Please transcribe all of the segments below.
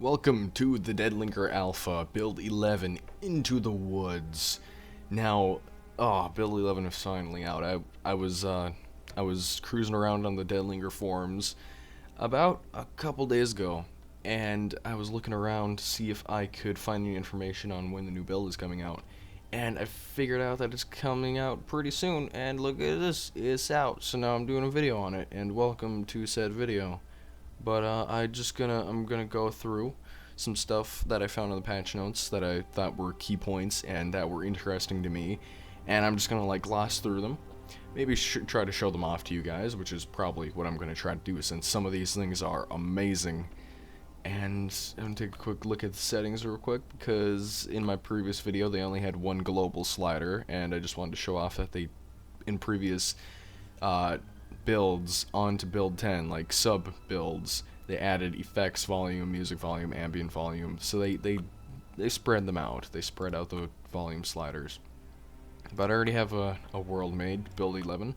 Welcome to the Linger Alpha, build 11, Into the Woods. Now, build 11 is finally out. I was cruising around on the Linger forums about a couple days ago, and I was looking around to see if I could find any information on when the new build is coming out. And I figured out that it's coming out pretty soon, and look at this, it's out. So now I'm doing a video on it, and welcome to said video. But I'm gonna go through some stuff that I found in the patch notes that I thought were key points and that were interesting to me, and I'm just gonna like gloss through them. Maybe try to show them off to you guys, which is probably what I'm gonna try to do since some of these things are amazing. And I'm gonna take a quick look at the settings real quick because in my previous video they only had one global slider, and I just wanted to show off that they, in previous builds onto build 10, like sub builds, they added effects volume, music volume, ambient volume, so they spread them out. They spread out the volume sliders. But I already have a world made, build 11,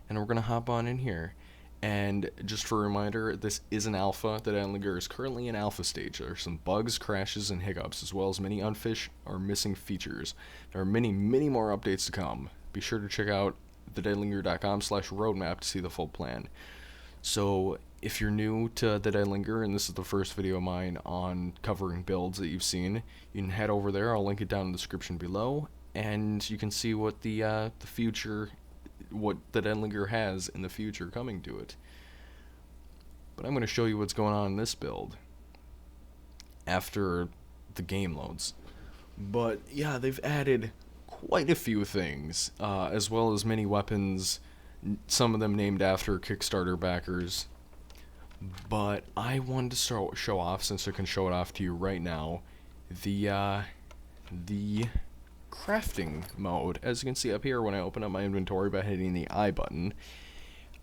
and we're gonna hop on in here. And just for a reminder, this is an alpha. The Linger is currently in alpha stage. There are some bugs, crashes, and hiccups, as well as many unfinished or missing features. There are many more updates to come. Be sure to check out thedelinger.com/roadmap to see the full plan. So if you're new to the Linger and this is the first video of mine on covering builds that you've seen, you can head over there. I'll link it down in the description below, and you can see what the future, what the Linger has in the future coming to it. But I'm going to show you what's going on in this build after the game loads. But yeah, they've added quite a few things, as well as many weapons, some of them named after Kickstarter backers. But I wanted to show off, since I can show it off to you right now, the crafting mode. As you can see up here, when I open up my inventory by hitting the I button,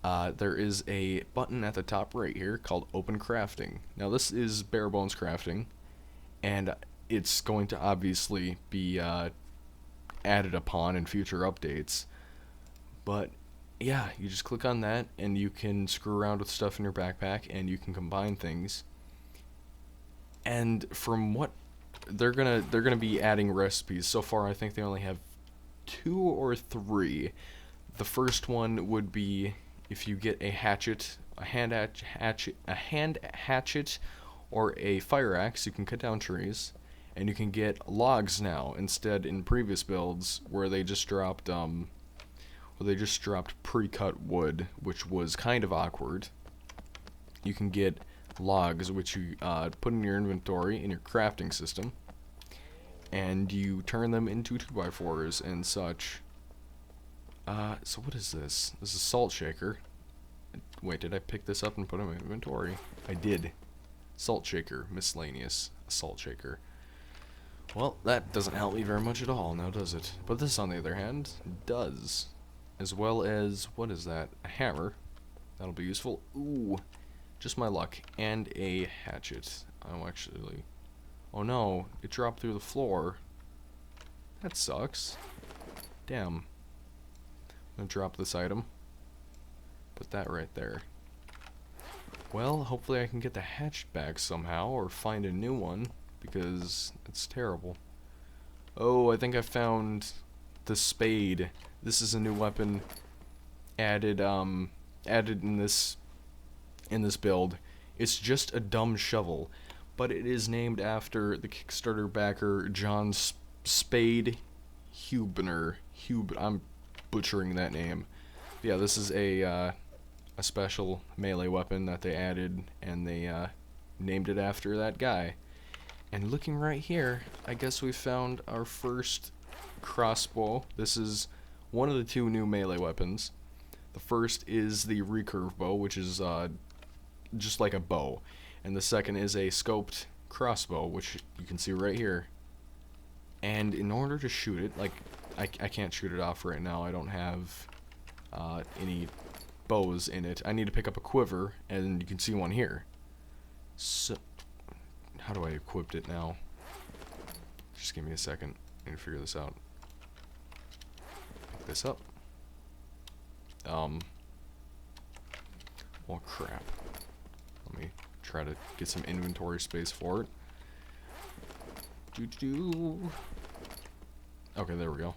there is a button at the top right here called Open Crafting. Now this is bare bones crafting, and it's going to obviously be added upon in future updates. But yeah, you just click on that and you can screw around with stuff in your backpack and you can combine things. And from what they're gonna be adding recipes. So far I think they only have 2 or 3. The first one would be if you get a hatchet, a hand hatchet, or a fire axe, you can cut down trees. And you can get logs now instead in previous builds where they just dropped pre-cut wood, which was kind of awkward. You can get logs, which you put in your inventory in your crafting system, and you turn them into 2x4s and such. So what is this? This is a salt shaker. Wait, did I pick this up and put it in my inventory? I did. Salt shaker, miscellaneous salt shaker. Well, that doesn't help me very much at all, now does it? But this, on the other hand, does. As well as, what is that? A hammer. That'll be useful. Ooh, just my luck. And a hatchet. Oh, actually. Oh no, it dropped through the floor. That sucks. Damn. I'm gonna drop this item. Put that right there. Well, hopefully I can get the hatchet back somehow, or find a new one, because it's terrible. Oh, I think I found the spade. This is a new weapon added in this build. It's just a dumb shovel, but it is named after the Kickstarter backer John Spade Huebner. I'm butchering that name. But yeah, this is a special melee weapon that they added, and they named it after that guy. And looking right here, I guess we found our first crossbow. This is one of the 2 new melee weapons. The first is the recurve bow, which is just like a bow. And the second is a scoped crossbow, which you can see right here. And in order to shoot it, like, I can't shoot it off right now. I don't have any bows in it. I need to pick up a quiver, and you can see one here. So how do I equip it now? Just give me a second. I need to figure this out. Pick this up. Well, crap. Let me try to get some inventory space for it. Okay, there we go.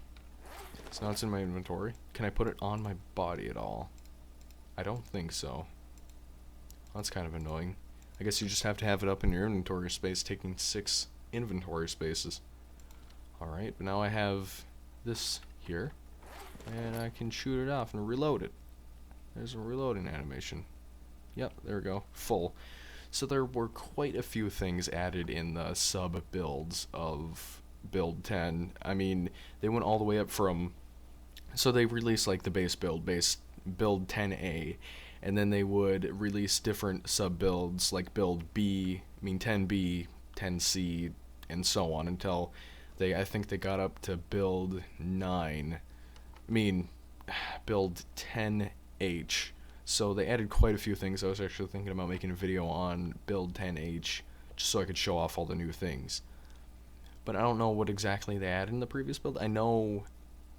So now it's in my inventory. Can I put it on my body at all? I don't think so. That's kind of annoying. I guess you just have to have it up in your inventory space, taking 6 inventory spaces. Alright, but now I have this here, and I can shoot it off and reload it. There's a reloading animation. Yep, there we go. Full. So there were quite a few things added in the sub-builds of build 10. I mean, they went all the way up from... So they released like the base build 10A, and then they would release different sub-builds like build B, 10B, 10C, and so on until I think they got up to build 9. Build 10H. So they added quite a few things. I was actually thinking about making a video on build 10H just so I could show off all the new things. But I don't know what exactly they added in the previous build. I know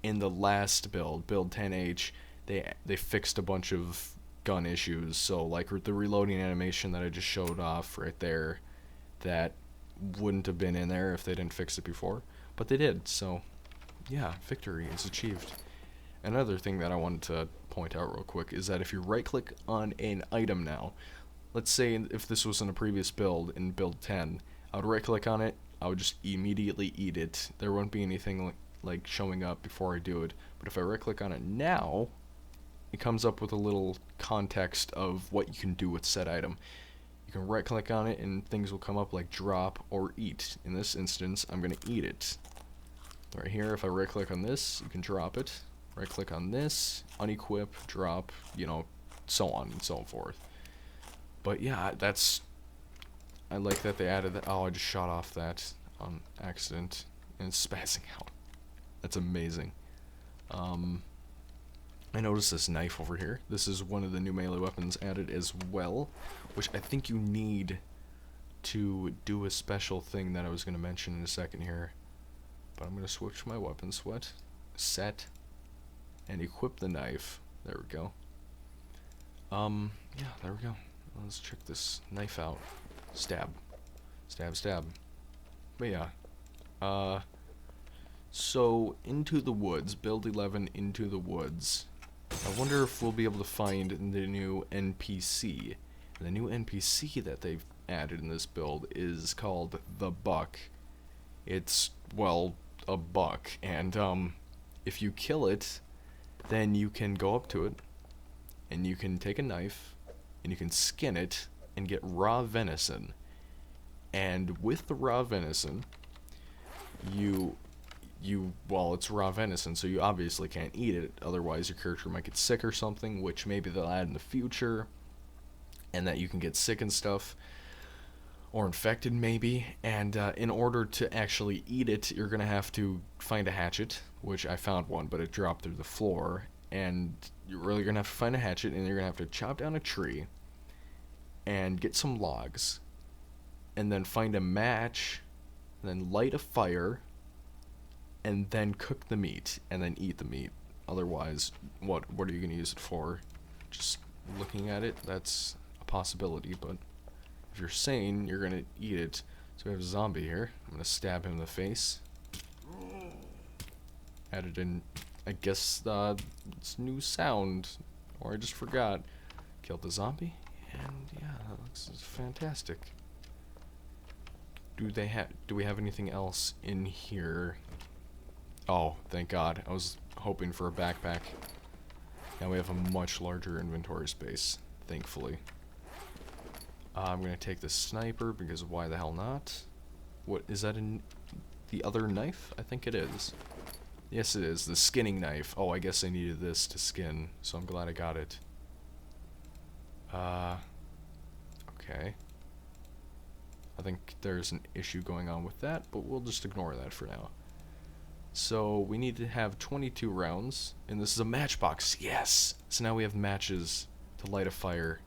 in the last build 10H, they fixed a bunch of gun issues. So like the reloading animation that I just showed off right there, that wouldn't have been in there if they didn't fix it before. But they did, so yeah, victory is achieved. Another thing that I wanted to point out real quick is that if you right click on an item now, let's say if this was in a previous build, in build 10, I would right click on it, I would just immediately eat it. There won't be anything like showing up before I do it. But if I right click on it now, it comes up with a little context of what you can do with said item. You can right click on it and things will come up like drop or eat. In this instance, I'm going to eat it. Right here, if I right click on this, you can drop it. Right click on this, unequip, drop, so on and so forth. But yeah, I like that they added that. Oh, I just shot off that on accident and it's spazzing out. That's amazing. I noticed this knife over here. This is one of the new melee weapons added as well, which I think you need to do a special thing that I was going to mention in a second here. But I'm going to switch my weapon set, and equip the knife. There we go. Yeah, there we go. Let's check this knife out. Stab. Stab, stab. But yeah. So, Into the Woods. Build 11, Into the Woods. I wonder if we'll be able to find the new NPC. The new NPC that they've added in this build is called the Buck. It's, well, a buck. And, if you kill it, then you can go up to it, and you can take a knife, and you can skin it, and get raw venison. And with the raw venison, well, it's raw venison, so you obviously can't eat it, otherwise your character might get sick or something, which maybe they'll add in the future, and that you can get sick and stuff, or infected maybe, and in order to actually eat it, you're going to have to find a hatchet, which I found one, but it dropped through the floor, and you're really going to have to find a hatchet, and you're going to have to chop down a tree, and get some logs, and then find a match, and then light a fire, and then cook the meat, and then eat the meat. Otherwise, what are you going to use it for? Just looking at it, that's a possibility, but if you're sane, you're going to eat it. So we have a zombie here. I'm going to stab him in the face. Added in, I guess, this new sound, or I just forgot. Killed the zombie, and yeah, that looks fantastic. Do we have anything else in here? Oh, thank God. I was hoping for a backpack. Now we have a much larger inventory space, thankfully. I'm going to take the sniper, because why the hell not? What, is that the other knife? I think it is. Yes, it is. The skinning knife. Oh, I guess I needed this to skin, so I'm glad I got it. Okay. I think there's an issue going on with that, but we'll just ignore that for now. So we need to have 22 rounds, and this is a matchbox. Yes! So now we have matches to light a fire.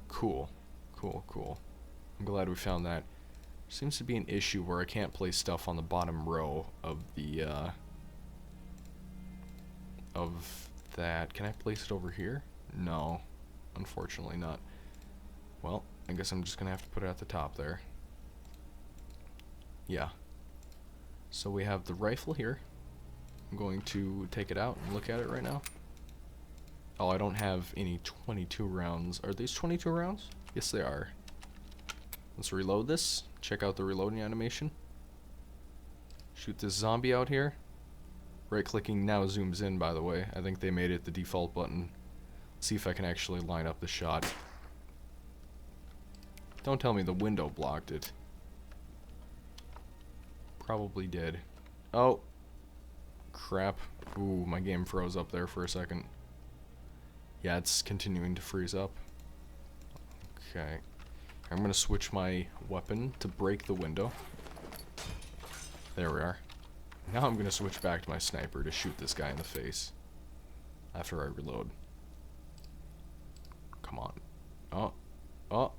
Cool. Cool, cool. I'm glad we found that. Seems to be an issue where I can't place stuff on the bottom row of the, of that. Can I place it over here? No. Unfortunately not. Well, I guess I'm just gonna have to put it at the top there. Yeah. So we have the rifle here. I'm going to take it out and look at it right now. Oh, I don't have any 22 rounds. Are these 22 rounds? Yes, they are. Let's reload this. Check out the reloading animation. Shoot this zombie out here. Right-clicking now zooms in, by the way. I think they made it the default button. Let's see if I can actually line up the shot. Don't tell me the window blocked it. Probably did. Oh. Crap. Ooh, my game froze up there for a second. Yeah, it's continuing to freeze up. Okay. I'm gonna switch my weapon to break the window. There we are. Now I'm gonna switch back to my sniper to shoot this guy in the face. After I reload. Come on. Oh. Oh.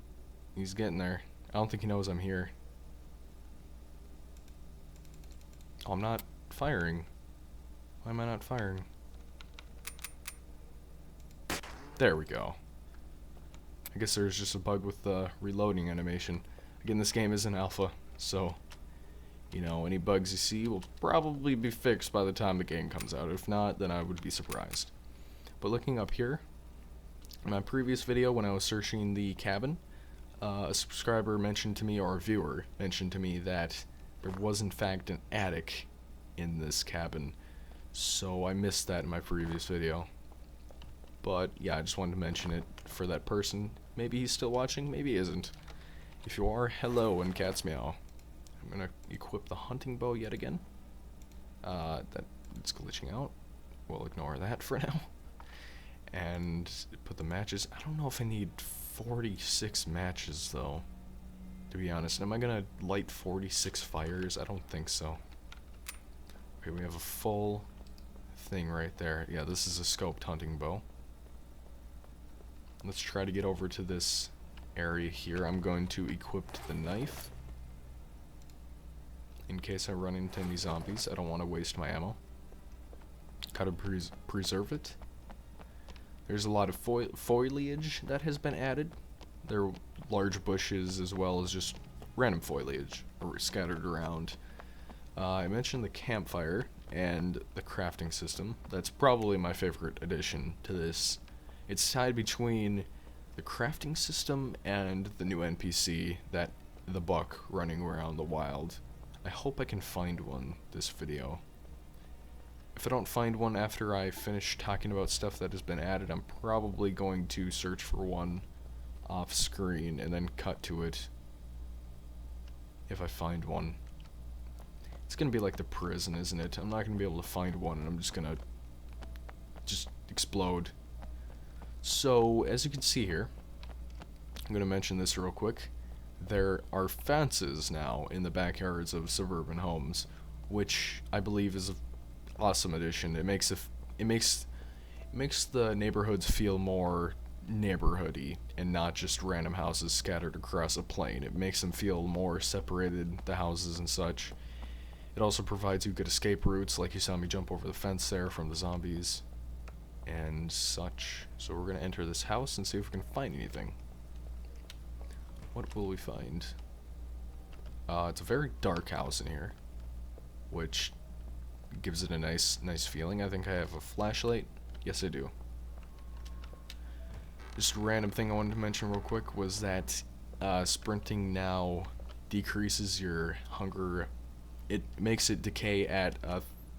He's getting there. I don't think he knows I'm here. Oh, I'm not firing. Why am I not firing? There we go. I guess there's just a bug with the reloading animation. Again, this game is in alpha, so, you know, any bugs you see will probably be fixed by the time the game comes out. If not, then I would be surprised. But looking up here, in my previous video when I was searching the cabin, a subscriber mentioned to me, or a viewer mentioned to me, that there was in fact an attic in this cabin. So I missed that in my previous video. But yeah, I just wanted to mention it for that person. Maybe he's still watching, maybe he isn't. If you are, hello and cats meow. I'm gonna equip the hunting bow yet again. It's glitching out. We'll ignore that for now. And put the matches. I don't know if I need 46 matches though, to be honest. Am I gonna light 46 fires? I don't think so. Okay, we have a full thing right there. Yeah, this is a scoped hunting bow. Let's try to get over to this area here. I'm going to equip the knife in case I run into any zombies. I don't want to waste my ammo. Gotta preserve it. There's a lot of foliage that has been added. There are large bushes as well as just random foliage scattered around. I mentioned the campfire and the crafting system. That's probably my favorite addition to this. It's tied between the crafting system and the new NPC, that the buck running around the wild. I hope I can find one this video. If I don't find one after I finish talking about stuff that has been added, I'm probably going to search for one off screen and then cut to it if I find one. It's gonna be like the prison, isn't it? I'm not gonna be able to find one and I'm just gonna explode. So, as you can see here, I'm gonna mention this real quick. There are fences now in the backyards of suburban homes, which I believe is an awesome addition. It makes the neighborhoods feel more neighborhoody and not just random houses scattered across a plain. It makes them feel more separated, the houses and such. It also provides you good escape routes, like you saw me jump over the fence there from the zombies and such. So we're gonna enter this house and see if we can find anything. What will we find? It's a very dark house in here, which gives it a nice feeling. I think I have a flashlight. Yes, I do. Just a random thing I wanted to mention real quick was that sprinting now decreases your hunger. It makes it decay at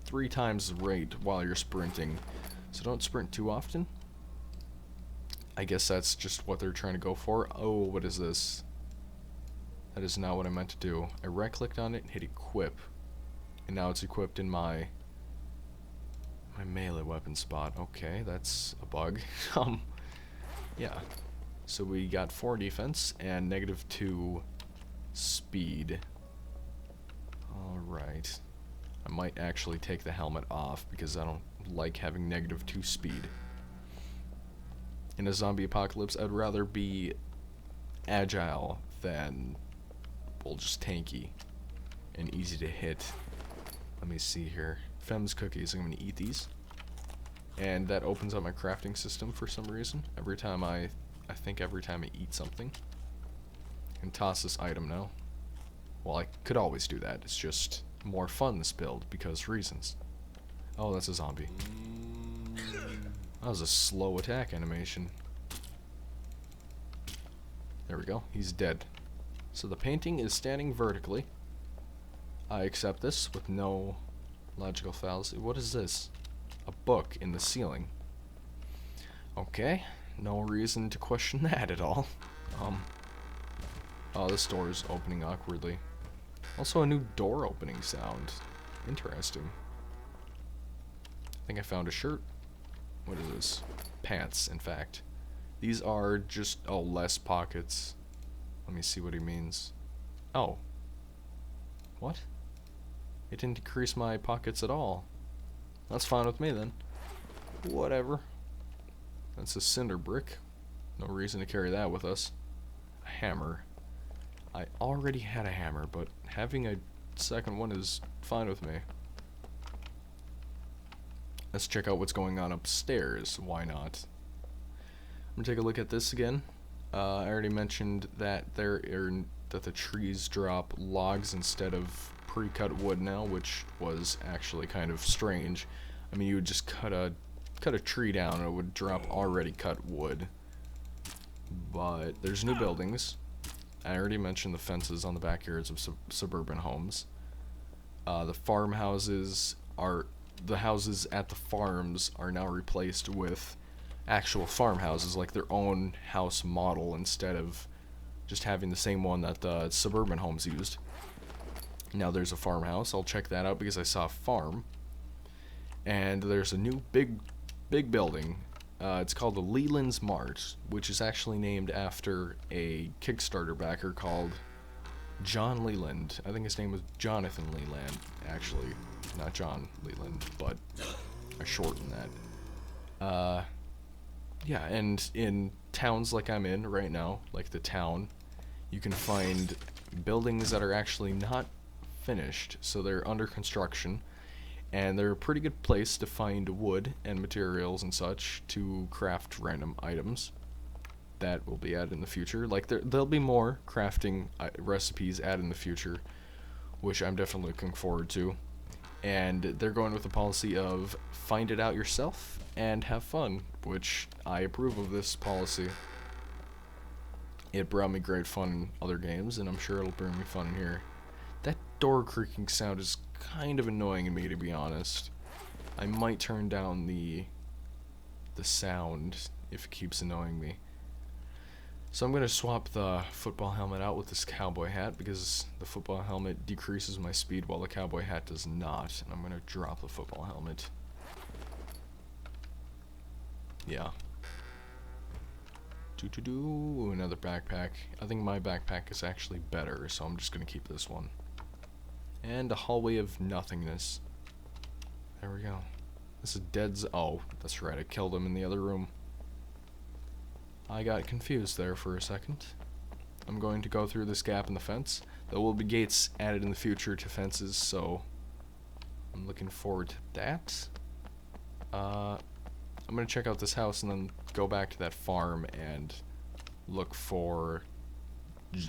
3 times the rate while you're sprinting. So don't sprint too often. I guess that's just what they're trying to go for. Oh, what is this? That is not what I meant to do. I right-clicked on it and hit equip. And now it's equipped in my melee weapon spot. Okay, that's a bug. Yeah. So we got 4 defense and -2 speed. Alright. I might actually take the helmet off because I don't like having -2 speed. In a zombie apocalypse, I'd rather be agile than, well, just tanky and easy to hit. Let me see here. Fem's cookies. I'm going to eat these. And that opens up my crafting system for some reason. Every time I think every time I eat something. can toss this item now. Well, I could always do that. It's just more fun this build because reasons. Oh, that's a zombie. That was a slow attack animation. There we go. He's dead. So the painting is standing vertically. I accept this with no logical fallacy. What is this? A book in the ceiling. Okay. No reason to question that at all. Oh, this door is opening awkwardly. Also a new door opening sound. Interesting. I think I found a shirt. What is this? Pants, in fact. These are just, oh, less pockets. Let me see what he means. Oh. What? It didn't decrease my pockets at all. That's fine with me then. Whatever. That's a cinder brick. No reason to carry that with us. A hammer. I already had a hammer, but having a second one is fine with me. Let's check out what's going on upstairs. Why not? I'm gonna take a look at this again. I already mentioned that that the trees drop logs instead of pre-cut wood now, which was actually kind of strange. I mean, you would just cut a tree down and it would drop already cut wood. But there's new buildings. I already mentioned the fences on the backyards of suburban homes. The farmhouses are the houses at the farms are now replaced with actual farmhouses, like their own house model, instead of just having the same one that the suburban homes used. Now there's a farmhouse. I'll check that out because I saw a farm. And there's a new big building. It's called the Leland's Mart, which is actually named after a Kickstarter backer called John Leland. I think his name was Jonathan Leland, actually. Not John Leland, but I shortened that. Yeah, and in towns like I'm in right now, like the town, you can find buildings that are actually not finished, so they're under construction, and they're a pretty good place to find wood and materials and such to craft random items that will be added in the future. Like there'll be more crafting recipes added in the future, which I'm definitely looking forward to. And they're going with the policy of find it out yourself and have fun, which I approve of this policy. It brought me great fun in other games, and I'm sure it'll bring me fun in here. That door creaking sound is kind of annoying me, to be honest. I might turn down the sound if it keeps annoying me. So I'm going to swap the football helmet out with this cowboy hat, because the football helmet decreases my speed while the cowboy hat does not. And I'm going to drop the football helmet. Yeah. Another backpack. I think my backpack is actually better, so I'm just going to keep this one. And a hallway of nothingness. There we go. This is oh, that's right, I killed him in the other room. I got confused there for a second. I'm going to go through this gap in the fence. There will be gates added in the future to fences, so I'm looking forward to that. I'm going to check out this house and then go back to that farm and look for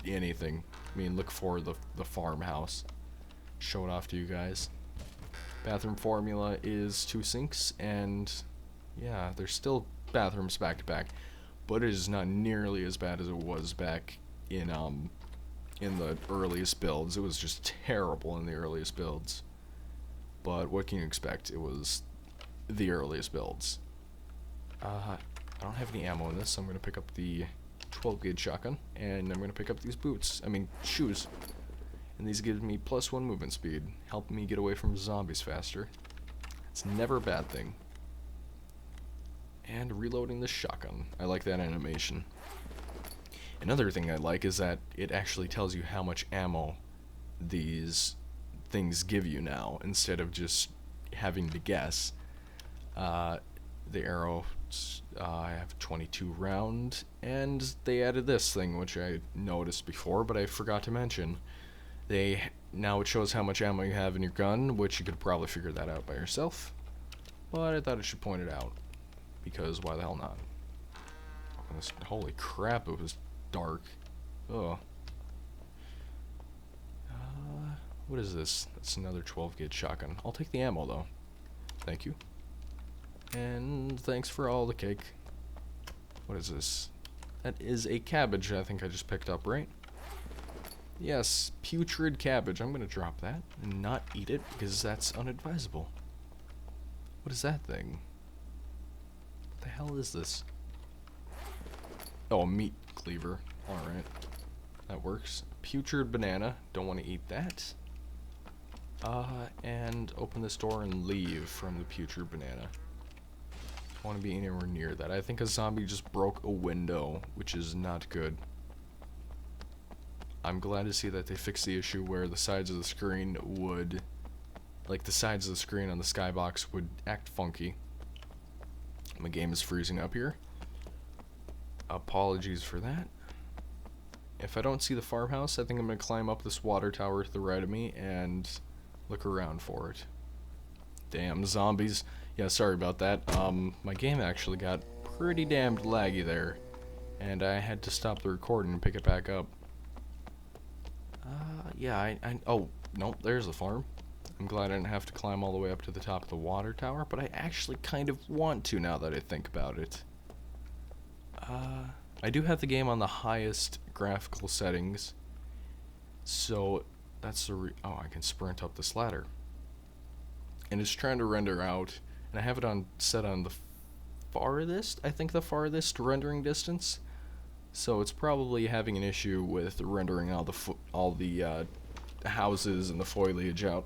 anything. I mean, look for the farmhouse. Show it off to you guys. Bathroom formula is 2 sinks, and yeah, there's still bathrooms back to back. But it is not nearly as bad as it was back in the earliest builds. It was just terrible in the earliest builds. But what can you expect? It was the earliest builds. I don't have any ammo in this, so I'm going to pick up the 12-gauge shotgun, and I'm going to pick up these shoes. And these give me +1 movement speed, helping me get away from zombies faster. It's never a bad thing. And reloading the shotgun. I like that animation. Another thing I like is that it actually tells you how much ammo these things give you now, instead of just having to guess. The arrow, I have 22 round, and they added this thing, which I noticed before, but I forgot to mention. Now it shows how much ammo you have in your gun, which you could probably figure that out by yourself, but I thought I should point it out. Because why the hell not? Holy crap, it was dark. Ugh. What is this? That's another 12 gauge shotgun. I'll take the ammo though. Thank you. And thanks for all the cake. What is this? That is a cabbage I think I just picked up, right? Yes, putrid cabbage. I'm gonna drop that and not eat it because that's unadvisable. What is that thing? What the hell is this? Oh, a meat cleaver. Alright. That works. Putrid banana. Don't want to eat that. And open this door and leave from the putrid banana. Don't want to be anywhere near that. I think a zombie just broke a window, which is not good. I'm glad to see that they fixed the issue where the sides of the screen would, like the sides of the screen on the skybox would act funky. My game is freezing up here. Apologies for that. If I don't see the farmhouse, I think I'm going to climb up this water tower to the right of me and look around for it. Damn, zombies. Yeah, sorry about that. My game actually got pretty damned laggy there, and I had to stop the recording and pick it back up. Yeah, oh, nope, there's the farm. I'm glad I didn't have to climb all the way up to the top of the water tower, but I actually kind of want to now that I think about it. I do have the game on the highest graphical settings, so that's the oh, I can sprint up this ladder. And it's trying to render out, and I have it on set on the farthest, I think the farthest rendering distance. So it's probably having an issue with rendering all the houses and the foliage out.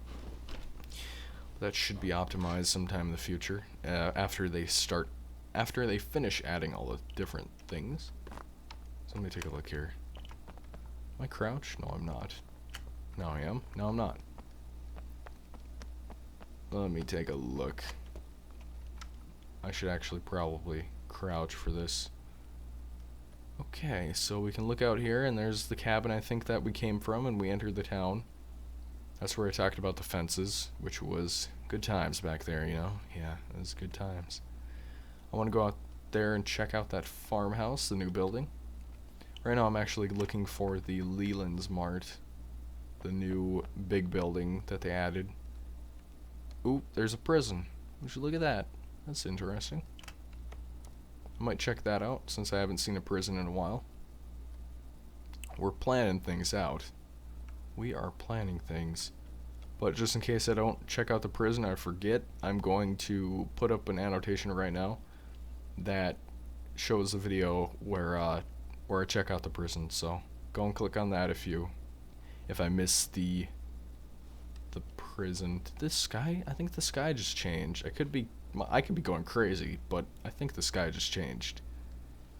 That should be optimized sometime in the future after they finish adding all the different things. So let me take a look here. Am I crouched? No, I'm not. Now I am. No, I'm not. Let me take a look. I should actually probably crouch for this. Okay, so we can look out here, and there's the cabin I think that we came from, and we entered the town. That's where I talked about the fences, which was good times back there, you know? Yeah, it was good times. I want to go out there and check out that farmhouse, the new building. Right now I'm actually looking for the Leland's Mart, the new big building that they added. Ooh, there's a prison. Would you look at that? That's interesting. I might check that out since I haven't seen a prison in a while. We're planning things out. We are planning things. But just in case I don't check out the prison, I forget, I'm going to put up an annotation right now that shows the video where I check out the prison. So go and click on that if I miss the prison. Did this sky? I think the sky just changed. I could be going crazy, but I think the sky just changed.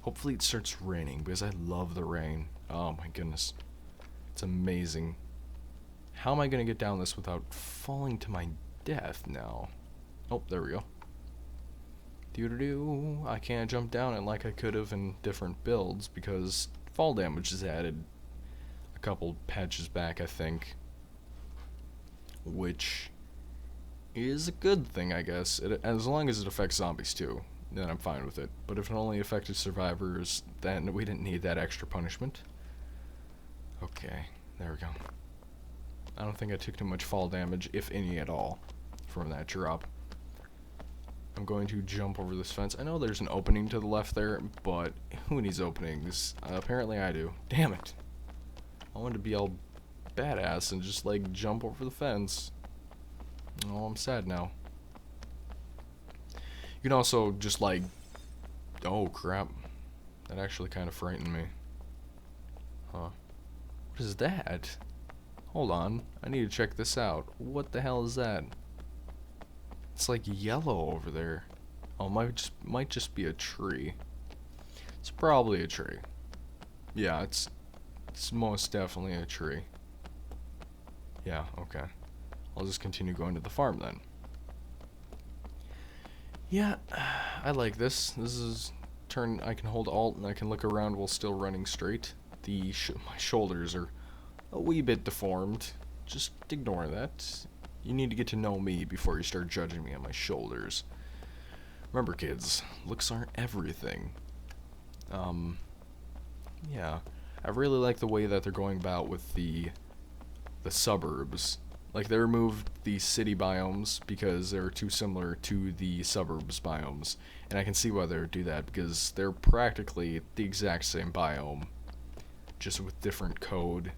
Hopefully it starts raining because I love the rain. Oh my goodness. It's amazing. How am I going to get down this without falling to my death now? Oh, there we go. Doo-doo-doo. I can't jump down it like I could have in different builds because fall damage is added a couple patches back, I think. Which is a good thing, I guess. As long as it affects zombies too, then I'm fine with it. But if it only affected survivors, then we didn't need that extra punishment. Okay, there we go. I don't think I took too much fall damage, if any at all, from that drop. I'm going to jump over this fence. I know there's an opening to the left there, but who needs openings? Apparently I do. Damn it. I wanted to be all badass and just, like, jump over the fence. Oh, I'm sad now. You can also just, like... Oh, crap. That actually kind of frightened me. Huh. What is that? Hold on. I need to check this out. What the hell is that? It's like yellow over there. Oh, might just be a tree. It's probably a tree. Yeah, it's most definitely a tree. Yeah, okay. I'll just continue going to the farm then. Yeah, I like this. This is I can hold Alt and I can look around while still running straight. My shoulders are a wee bit deformed. Just ignore that. You need to get to know me before you start judging me on my shoulders. Remember, kids, looks aren't everything. Yeah. I really like the way that they're going about with the suburbs. Like, they removed the city biomes because they were too similar to the suburbs biomes. And I can see why they would do that, because they're practically the exact same biome, just with different code.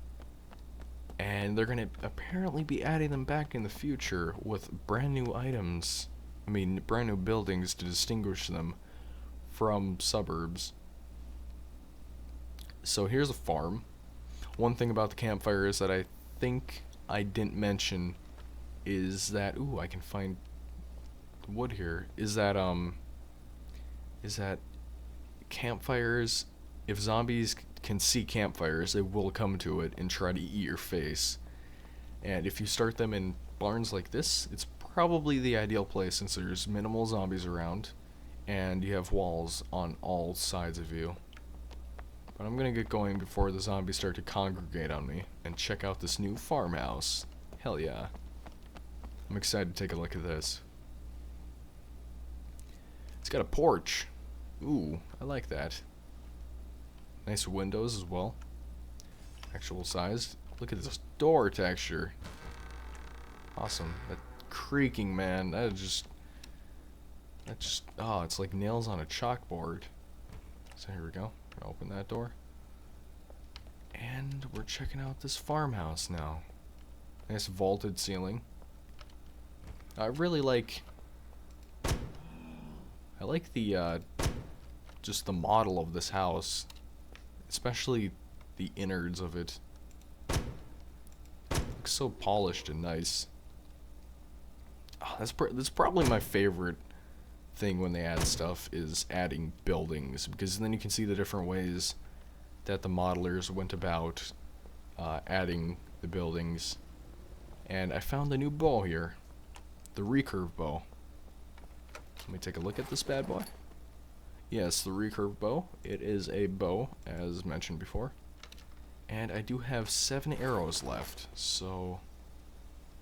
And they're going to apparently be adding them back in the future with brand new items. I mean, brand new buildings to distinguish them from suburbs. So here's a farm. One thing about the campfire is that I think I didn't mention is that, ooh, I can find wood here, is that campfires, if zombies can see campfires, they will come to it and try to eat your face. And if you start them in barns like this, it's probably the ideal place since there's minimal zombies around and you have walls on all sides of you. But I'm gonna get going before the zombies start to congregate on me and check out this new farmhouse. Hell yeah. I'm excited to take a look at this. It's got a porch. Ooh, I like that. Nice windows as well. Actual size. Look at this door texture. Awesome. That creaking, man. That just, oh, it's like nails on a chalkboard. So here we go. Gonna open that door. And we're checking out this farmhouse now. Nice vaulted ceiling. I really like, the, just the model of this house. Especially the innards of it. Looks so polished and nice. Oh, that's probably my favorite thing when they add stuff, is adding buildings, because then you can see the different ways that the modelers went about adding the buildings. And I found a new bow here, the recurve bow. Let me take a look at this bad boy. Yes, the recurve bow. It is a bow, as mentioned before. And I do have 7 arrows left, so...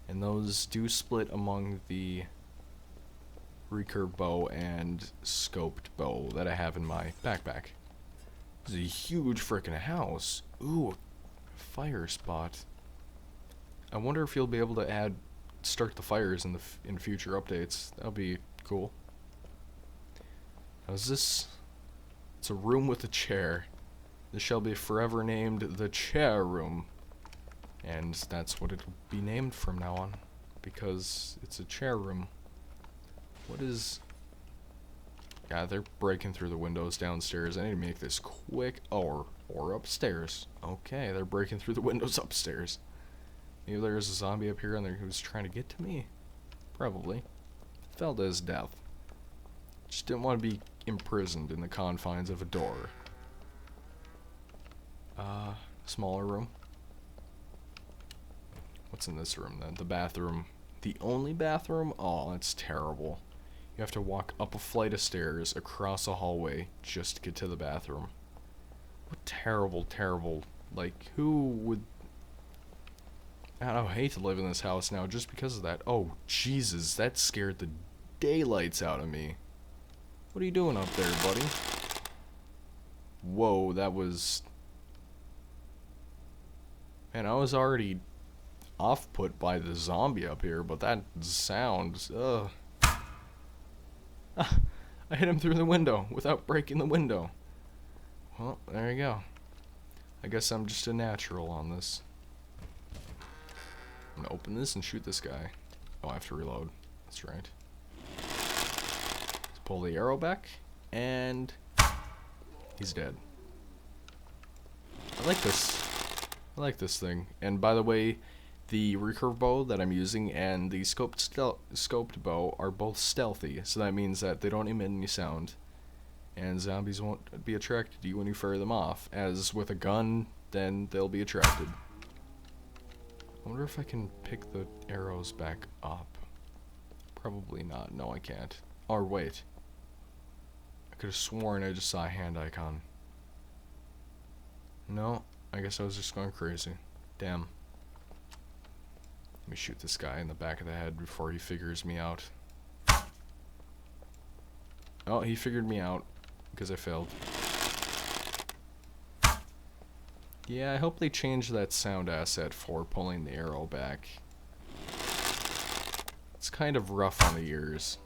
And those do split among the recurve bow and scoped bow that I have in my backpack. This is a huge frickin' house. Ooh, a fire spot. I wonder if you'll be able to start the fires in future updates. That'll be cool. Now is this... It's a room with a chair. This shall be forever named the chair room. And that's what it'll be named from now on, because it's a chair room. What is... Yeah, they're breaking through the windows downstairs. I need to make this quick. Or upstairs. Okay, they're breaking through the windows upstairs. Maybe there's a zombie up here and who's trying to get to me. Probably. Fell to his death. Just didn't want to be imprisoned in the confines of a door. Smaller room. What's in this room then? The bathroom. The only bathroom? Oh, that's terrible. You have to walk up a flight of stairs, across a hallway, just to get to the bathroom. What terrible, terrible... Like, who would... I don't hate to live in this house now just because of that. Oh, Jesus, that scared the daylights out of me. What are you doing up there, buddy? Whoa, that was... Man, I was already off-put by the zombie up here, but that sound... Ugh. I hit him through the window without breaking the window. Well, there you go. I guess I'm just a natural on this. I'm gonna open this and shoot this guy. Oh, I have to reload. That's right. Let's pull the arrow back, and he's dead. I like this. I like this thing. And by the way, the recurve bow that I'm using and the scoped bow are both stealthy, so that means that they don't emit any sound, and zombies won't be attracted to you when you fire them off. As with a gun, then they'll be attracted. I wonder if I can pick the arrows back up. Probably not. No, I can't. Or wait. I could have sworn I just saw a hand icon. No, I guess I was just going crazy. Damn. Let me shoot this guy in the back of the head before he figures me out. Oh, he figured me out because I failed. Yeah, I hope they change that sound asset for pulling the arrow back. It's kind of rough on the ears.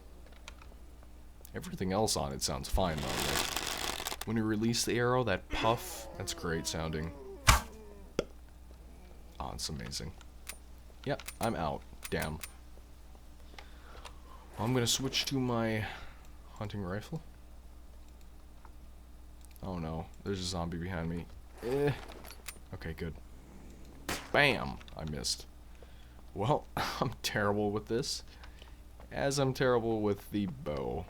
Everything else on it sounds fine, though. Like, when you release the arrow, that puff, that's great sounding. Oh, it's amazing. Yep, I'm out. Damn. Well, I'm gonna switch to my hunting rifle. Oh no, there's a zombie behind me. Okay, good. Bam! I missed. Well, I'm terrible with this. As I'm terrible with the bow.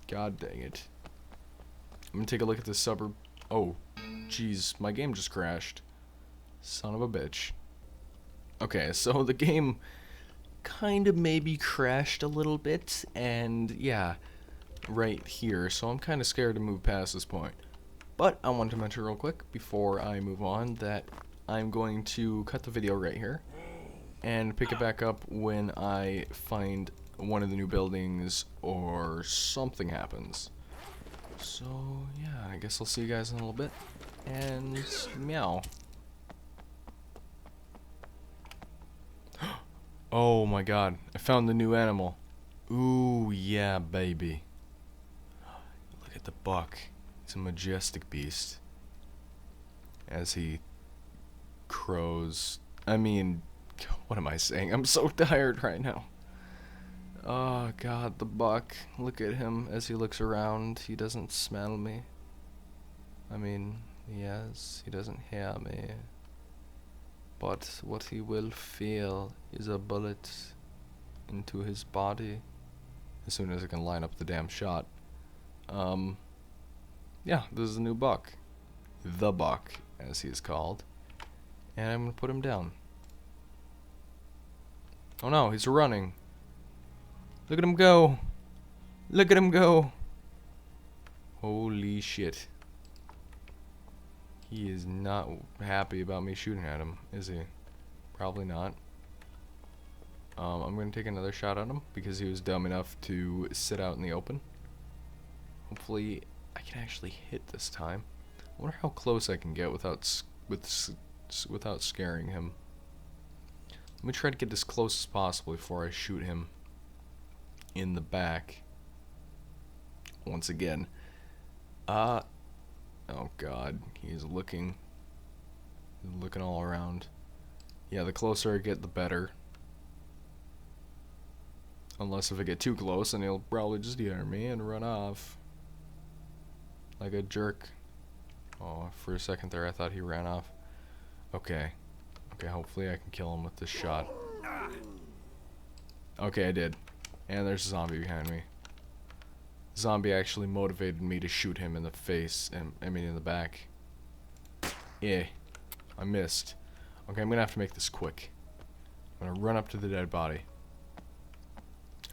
God dang it. I'm gonna take a look at this suburb. Oh, jeez, my game just crashed. Son of a bitch. Okay, so the game kind of maybe crashed a little bit, and yeah, right here, so I'm kind of scared to move past this point. But I want to mention real quick before I move on that I'm going to cut the video right here and pick it back up when I find one of the new buildings or something happens. So yeah, I guess I'll see you guys in a little bit, and meow. Oh my god, I found the new animal. Ooh, yeah, baby. Look at the buck. He's a majestic beast. As he crows. I mean, what am I saying? I'm so tired right now. Oh god, the buck. Look at him as he looks around. He doesn't smell me. I mean, yes, he doesn't hear me. But what he will feel is a bullet into his body. As soon as I can line up the damn shot. Yeah, this is a new buck. The buck, as he is called. And I'm gonna put him down. Oh no, he's running. Look at him go. Look at him go. Holy shit. He is not happy about me shooting at him, is he? Probably not. I'm going to take another shot at him because he was dumb enough to sit out in the open. Hopefully I can actually hit this time. I wonder how close I can get without scaring him. Let me try to get as close as possible before I shoot him in the back. Once again. Oh god, he's looking all around. Yeah, the closer I get, the better. Unless if I get too close, then he'll probably just hear me and run off. Like a jerk. Oh, for a second there I thought he ran off. Okay. Okay, hopefully I can kill him with this shot. Okay, I did. And there's a zombie behind me. Zombie actually motivated me to shoot him in the face, and I mean in the back. Yeah, I missed. Okay, I'm gonna have to make this quick. I'm gonna run up to the dead body.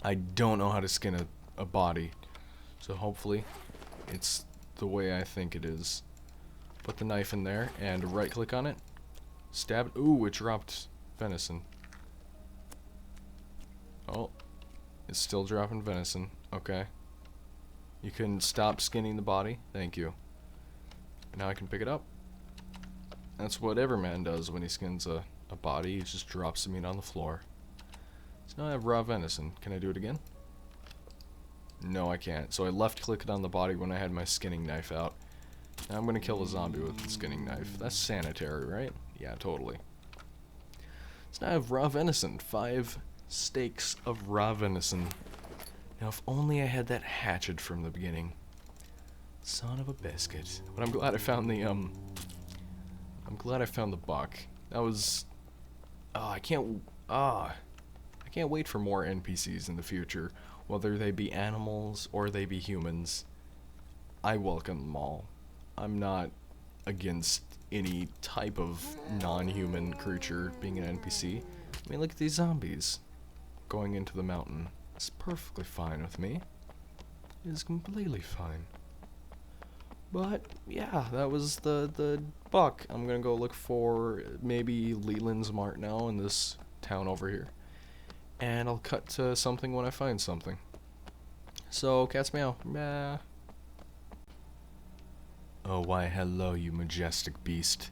I don't know how to skin a body, so hopefully it's the way I think it is. Put the knife in there and right click on it. Stab it. Ooh, it dropped venison. Oh, it's still dropping venison. Okay. You can stop skinning the body. Thank you. Now I can pick it up. That's what every man does when he skins a body. He just drops the meat on the floor. So now I have raw venison. Can I do it again? No, I can't. So I left clicked on the body when I had my skinning knife out. Now I'm going to kill the zombie with the skinning knife. That's sanitary, right? Yeah, totally. So now I have raw venison. 5 steaks of raw venison. Now, if only I had that hatchet from the beginning. Son of a biscuit. But I'm glad I found the, I'm glad I found the buck. That was... I can't wait for more NPCs in the future. Whether they be animals or they be humans. I welcome them all. I'm not against any type of non-human creature being an NPC. I mean, look at these zombies going into the mountain. It's perfectly fine with me. It is completely fine. But yeah, that was the buck. I'm gonna go look for maybe Leland's Mart now in this town over here, and I'll cut to something when I find something. So cats meow. Bah. Oh why hello, you majestic beast.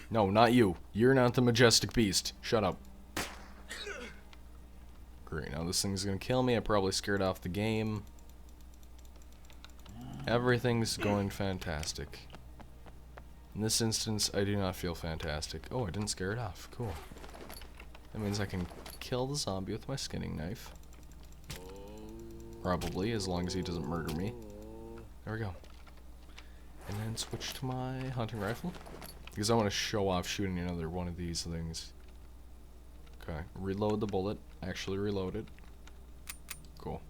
No, not you. You're not the majestic beast. Shut up. Great, now this thing's gonna kill me. I probably scared off the game. Everything's going fantastic. In this instance, I do not feel fantastic. Oh, I didn't scare it off. Cool. That means I can kill the zombie with my skinning knife. Probably, as long as he doesn't murder me. There we go. And then switch to my hunting rifle. Because I want to show off shooting another one of these things. Okay, reload the bullet. Actually reload it. Cool.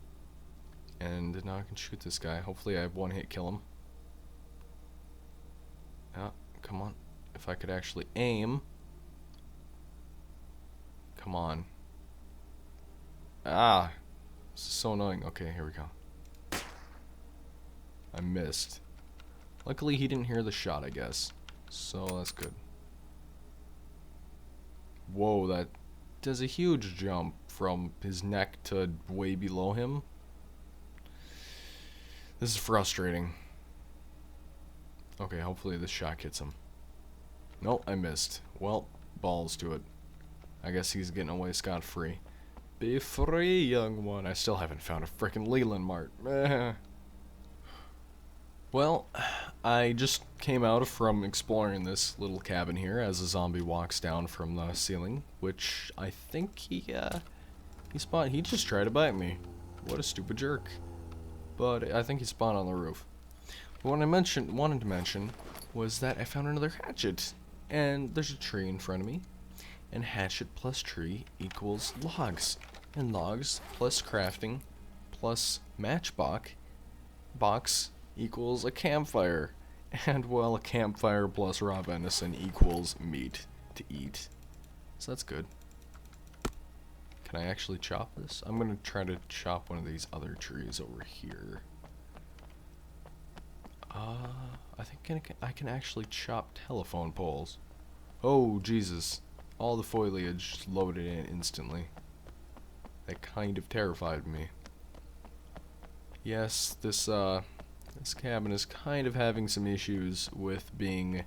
And now I can shoot this guy. Hopefully I have one hit kill him. Ah, come on. If I could actually aim. Come on. Ah! This is so annoying. Okay, here we go. I missed. Luckily he didn't hear the shot, I guess. So that's good. Whoa, that does a huge jump from his neck to way below him. This is frustrating. Okay, hopefully this shot hits him. Nope, I missed. Well, balls to it. I guess he's getting away scot-free. Be free, young one. I still haven't found a frickin' Leland Mart. Well, I just came out from exploring this little cabin here as a zombie walks down from the ceiling, which I think he just tried to bite me. What a stupid jerk. But I think he spawned on the roof. But what I wanted to mention was that I found another hatchet, and there's a tree in front of me, and hatchet plus tree equals logs, and logs plus crafting plus matchbox equals a campfire, and well, a campfire plus raw venison equals meat to eat. So that's good. Can I actually chop this? I'm gonna try to chop one of these other trees over here. I think I can actually chop telephone poles. Oh, Jesus. All the foliage just loaded in instantly. That kind of terrified me. Yes, this cabin is kind of having some issues with being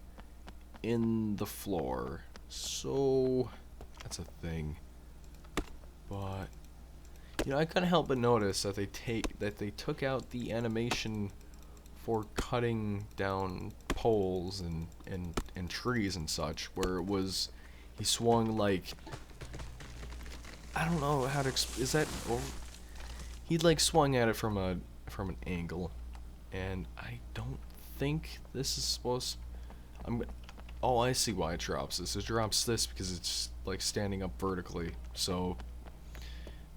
in the floor. So, that's a thing. But, you know, I couldn't help but notice that they took out the animation for cutting down poles and trees and such, where it was, he swung like, I don't know how to is that, or he like swung at it from an angle, and I don't think this is supposed, oh, I see why it drops this. It drops this because it's like standing up vertically, so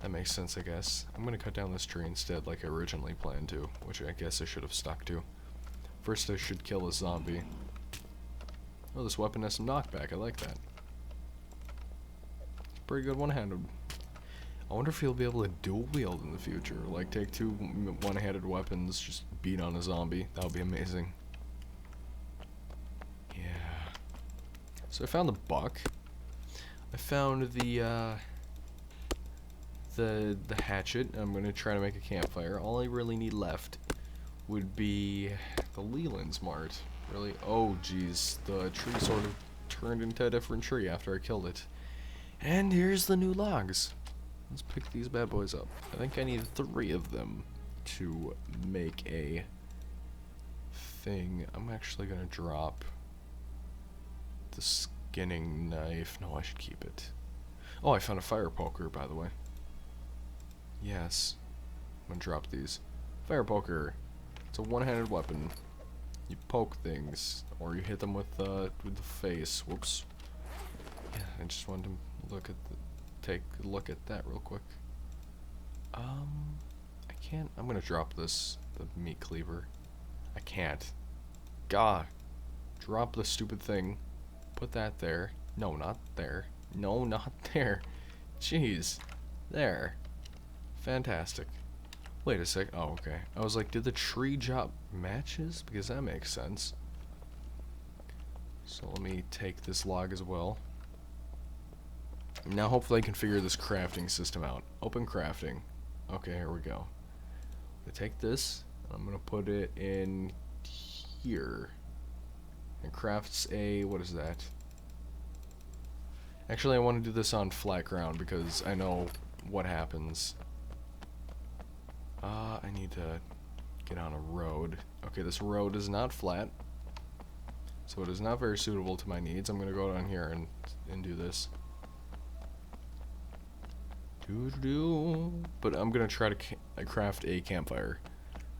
that makes sense, I guess. I'm gonna cut down this tree instead, like I originally planned to, which I guess I should have stuck to. First I should kill a zombie. Oh, this weapon has some knockback, I like that. Pretty good one-handed. I wonder if he'll be able to dual wield in the future, like take two one-handed weapons, just beat on a zombie. That would be amazing. Yeah. So I found the buck. I found the hatchet. I'm gonna try to make a campfire. All I really need left would be the Leland's Mart. Really? Oh, jeez. The tree sort of turned into a different tree after I killed it. And here's the new logs. Let's pick these bad boys up. I think I need 3 of them to make a thing. I'm actually gonna drop the skinning knife. No, I should keep it. Oh, I found a fire poker, by the way. Yes. I'm gonna drop these. Fire poker. It's a one-handed weapon. You poke things, or you hit them with the face. Whoops. Yeah, I just wanted to take a look at that real quick. I can't. I'm gonna drop the meat cleaver. I can't. God. Drop the stupid thing. Put that there. No, not there. No, not there. Jeez. There. Fantastic. Wait a sec. Oh, okay. I was like, did the tree drop matches? Because that makes sense. So let me take this log as well. Now hopefully I can figure this crafting system out. Open crafting. Okay, here we go. I'm gonna take this, and I'm gonna put it in here. It crafts a, what is that? Actually, I want to do this on flat ground because I know what happens. I need to get on a road. Okay, this road is not flat, so it is not very suitable to my needs. I'm gonna go down here and do this. But I'm gonna try to craft a campfire.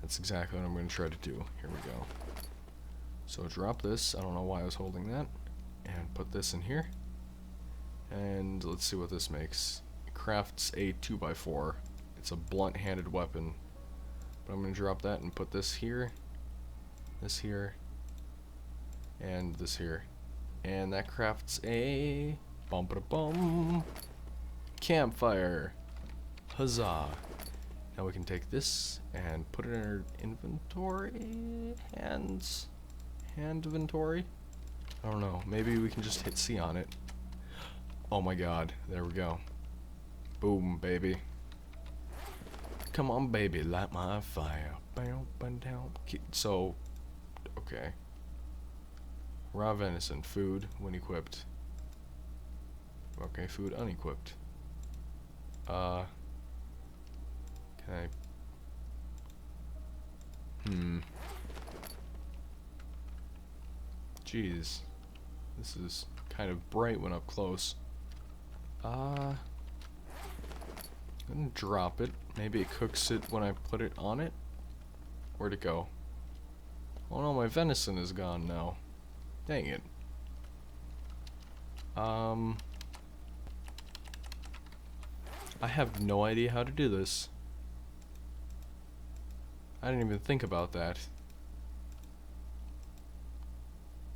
That's exactly what I'm gonna try to do. Here we go. So drop this. I don't know why I was holding that. And put this in here. And let's see what this makes. It crafts a 2x4. It's a blunt-handed weapon. But I'm gonna drop that and put this here, and this here. And that crafts a bum-ba-da-bum campfire. Huzzah. Now we can take this and put it in our inventory. Hand inventory? I don't know. Maybe we can just hit C on it. Oh my god. There we go. Boom, baby. Come on, baby. Light my fire. So, okay. Raw venison. Food when equipped. Okay, food unequipped. Can I... Jeez. This is kind of bright when up close. I'm gonna drop it. Maybe it cooks it when I put it on it. Where'd it go? Oh no, my venison is gone now. Dang it. I have no idea how to do this. I didn't even think about that.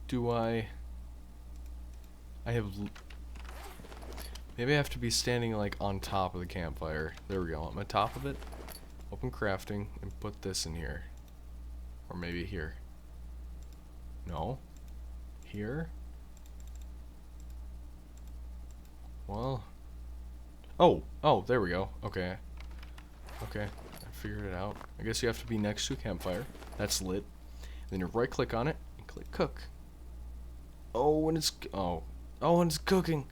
Do I have... Maybe I have to be standing like on top of the campfire. There we go. I'm on top of it. Open crafting and put this in here. Or maybe here. No. Here? Well... Oh, there we go. Okay. Okay, I figured it out. I guess you have to be next to a campfire. That's lit. Then you right click on it and click cook. Oh, and it's and it's cooking.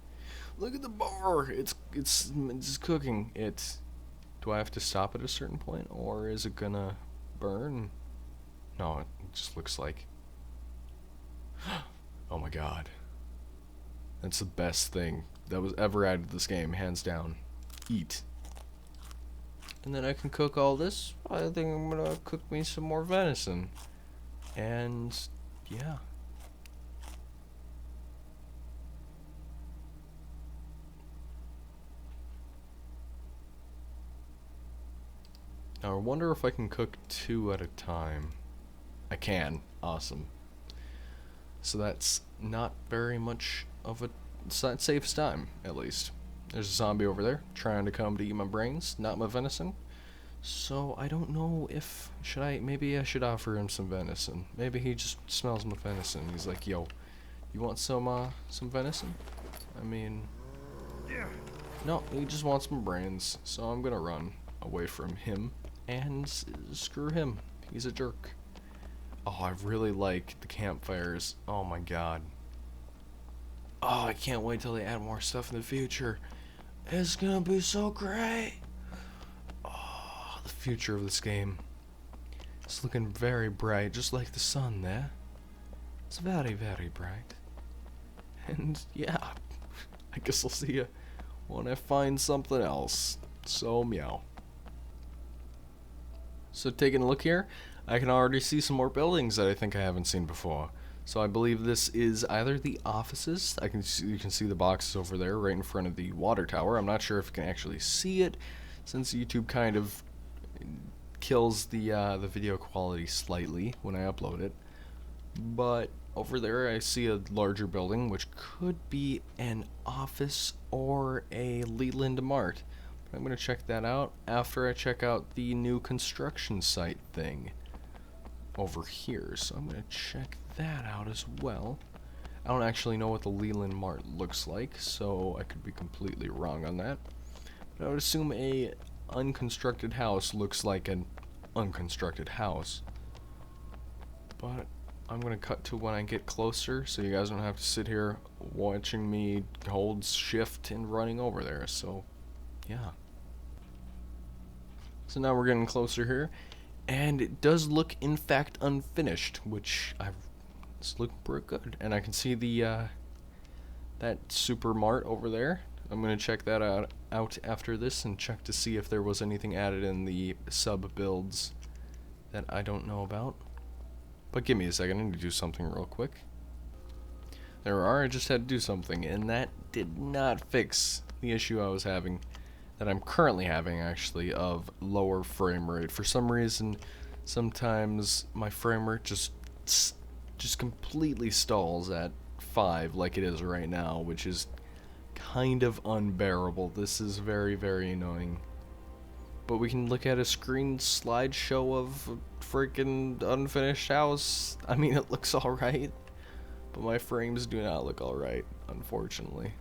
Look at the bar. It's cooking. Do I have to stop at a certain point, or is it gonna burn? No, it just looks like. Oh my god. That's the best thing that was ever added to this game, hands down. Eat. And then I can cook all this. I think I'm gonna cook me some more venison. And yeah. Now I wonder if I can cook 2 at a time. I can. Awesome. So that's not very much of a... It saves time, at least. There's a zombie over there, trying to come to eat my brains, not my venison. So, I don't know if... Maybe I should offer him some venison. Maybe he just smells my venison. He's like, yo, you want some venison? I mean... No, he just wants my brains. So I'm gonna run away from him. And screw him. He's a jerk. Oh, I really like the campfires. Oh my god. Oh, I can't wait till they add more stuff in the future. It's gonna be so great. Oh, the future of this game. It's looking very bright, just like the sun there. It's very, very bright. And yeah, I guess I'll see you when I find something else. So, meow. So taking a look here, I can already see some more buildings that I think I haven't seen before. So I believe this is either the offices. You can see the boxes over there right in front of the water tower. I'm not sure if you can actually see it, since YouTube kind of kills the video quality slightly when I upload it. But over there I see a larger building, which could be an office or a Leland Mart. But I'm going to check that out after I check out the new construction site thing over here. So I'm going to check that out as well. I don't actually know what the Leland Mart looks like, so I could be completely wrong on that. But I would assume a unconstructed house looks like an unconstructed house. But I'm going to cut to when I get closer, so you guys don't have to sit here watching me hold shift and running over there. So, yeah. So now we're getting closer here, and it does look, in fact, unfinished, which it's looking pretty good. And I can see the that super Mart over there. I'm gonna check that out after this and check to see if there was anything added in the sub builds that I don't know about. But give me a second, I need to do something real quick. There are, I just had to do something, and that did not fix the issue I was having, that I'm currently having actually, of lower frame rate. For some reason, sometimes my frame rate just completely stalls at 5 like it is right now, which is kind of unbearable. This is very, very annoying. But we can look at a screen slideshow of a freaking unfinished house. I mean, it looks alright, but my frames do not look alright, unfortunately.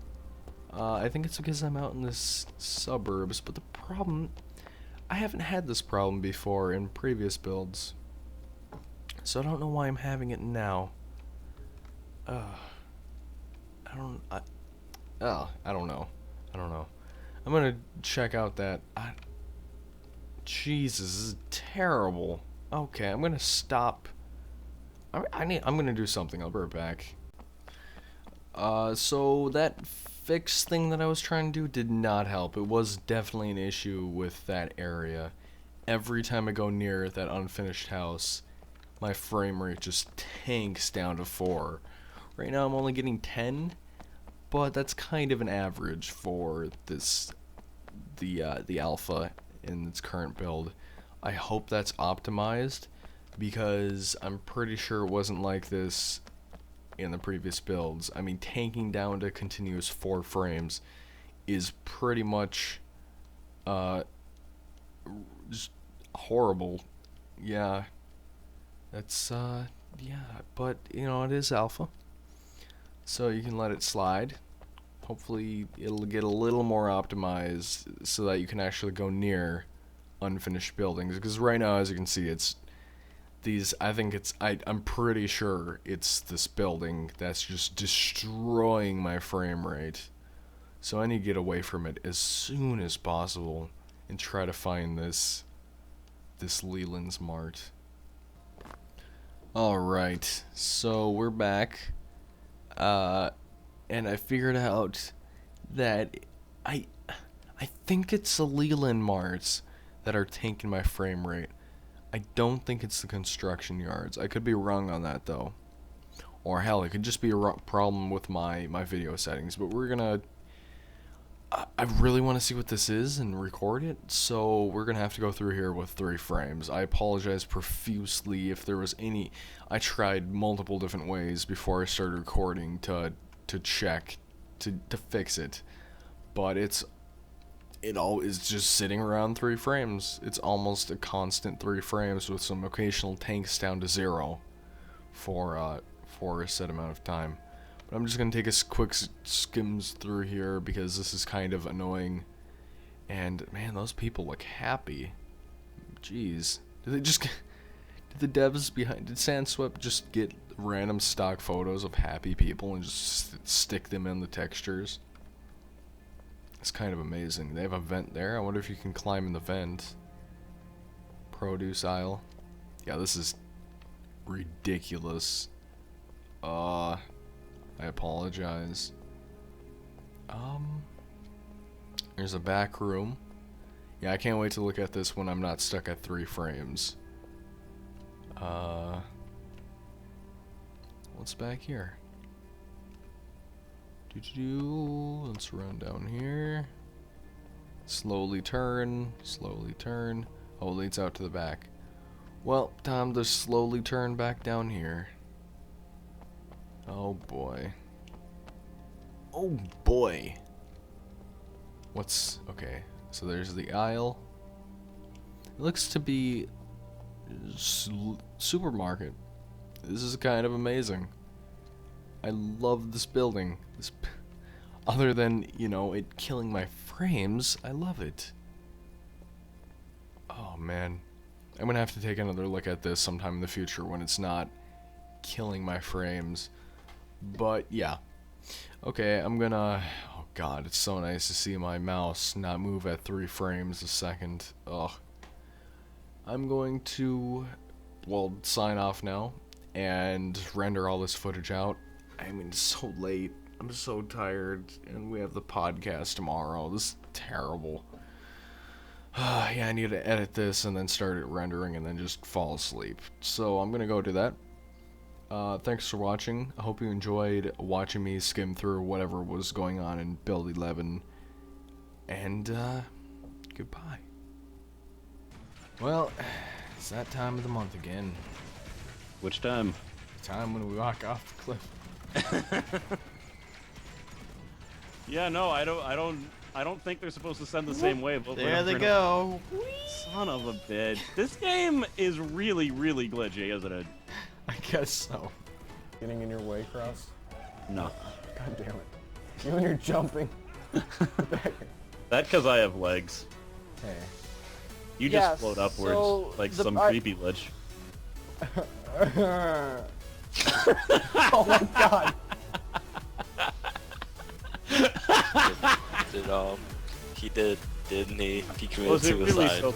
I think it's because I'm out in the suburbs, but the problem, I haven't had this problem before in previous builds, so I don't know why I'm having it now. I don't know. I'm gonna check out that. Jesus, this is terrible. Okay, I'm gonna stop. I'm gonna do something. I'll be right back. So that fix thing that I was trying to do did not help. It was definitely an issue with that area. Every time I go near that unfinished house, my frame rate just tanks down to 4. Right now I'm only getting 10, but that's kind of an average for the alpha in its current build. I hope that's optimized, because I'm pretty sure it wasn't like this in the previous builds. I mean, tanking down to continuous 4 frames is pretty much just horrible. Yeah, that's yeah, but you know, it is alpha, so you can let it slide. Hopefully it'll get a little more optimized so that you can actually go near unfinished buildings, because right now, as you can see, it's these, I'm pretty sure it's this building that's just destroying my frame rate. So I need to get away from it as soon as possible and try to find this Leland's Mart. Alright, so we're back. And I figured out that I think it's the Leland Marts that are tanking my frame rate. I don't think it's the construction yards. I could be wrong on that though. Or hell, it could just be a problem with my video settings. But we're gonna... I really want to see what this is and record it, so we're gonna have to go through here with 3 frames. I apologize profusely if there was any... I tried multiple different ways before I started recording to check, to fix it. But it all is just sitting around 3 frames. It's almost a constant 3 frames with some occasional tanks down to 0 for a set amount of time. But I'm just gonna take a quick skims through here because this is kind of annoying. And man, those people look happy. Jeez, did the devs behind, did Sandswept just get random stock photos of happy people and just stick them in the textures? It's kind of amazing. They have a vent there. I wonder if you can climb in the vent. Produce aisle. Yeah, this is ridiculous. I apologize. There's a back room. Yeah, I can't wait to look at this when I'm not stuck at 3 frames. What's back here? Let's run down here. Slowly turn, slowly turn. Oh, it leads out to the back. Well, time to slowly turn back down here. Oh boy. Oh boy. Okay, so there's the aisle. It looks to be supermarket. This is kind of amazing. I love this building. Other than, you know, it killing my frames, I love it. Oh man. I'm gonna have to take another look at this sometime in the future when it's not killing my frames. But yeah. Okay, I'm gonna... Oh god, it's so nice to see my mouse not move at 3 frames a second. Ugh. I'm going to, well, sign off now and render all this footage out. I mean, it's so late. I'm so tired, and we have the podcast tomorrow. This is terrible. Yeah, I need to edit this and then start it rendering and then just fall asleep. So I'm gonna go do that. Thanks for watching. I hope you enjoyed watching me skim through whatever was going on in Build 11. And, goodbye. Well, it's that time of the month again. Which time? The time when we walk off the cliff. Yeah, no, I don't think they're supposed to send the same way. But There they go. Son of a bitch. This game is really, really glitchy, isn't it? I guess so. Getting in your way, Cross? No. God damn it. You and you're jumping. That because I have legs. Hey. You just float upwards so like some creepy lich. Oh my god. He did, didn't he? He committed Was it really suicide. so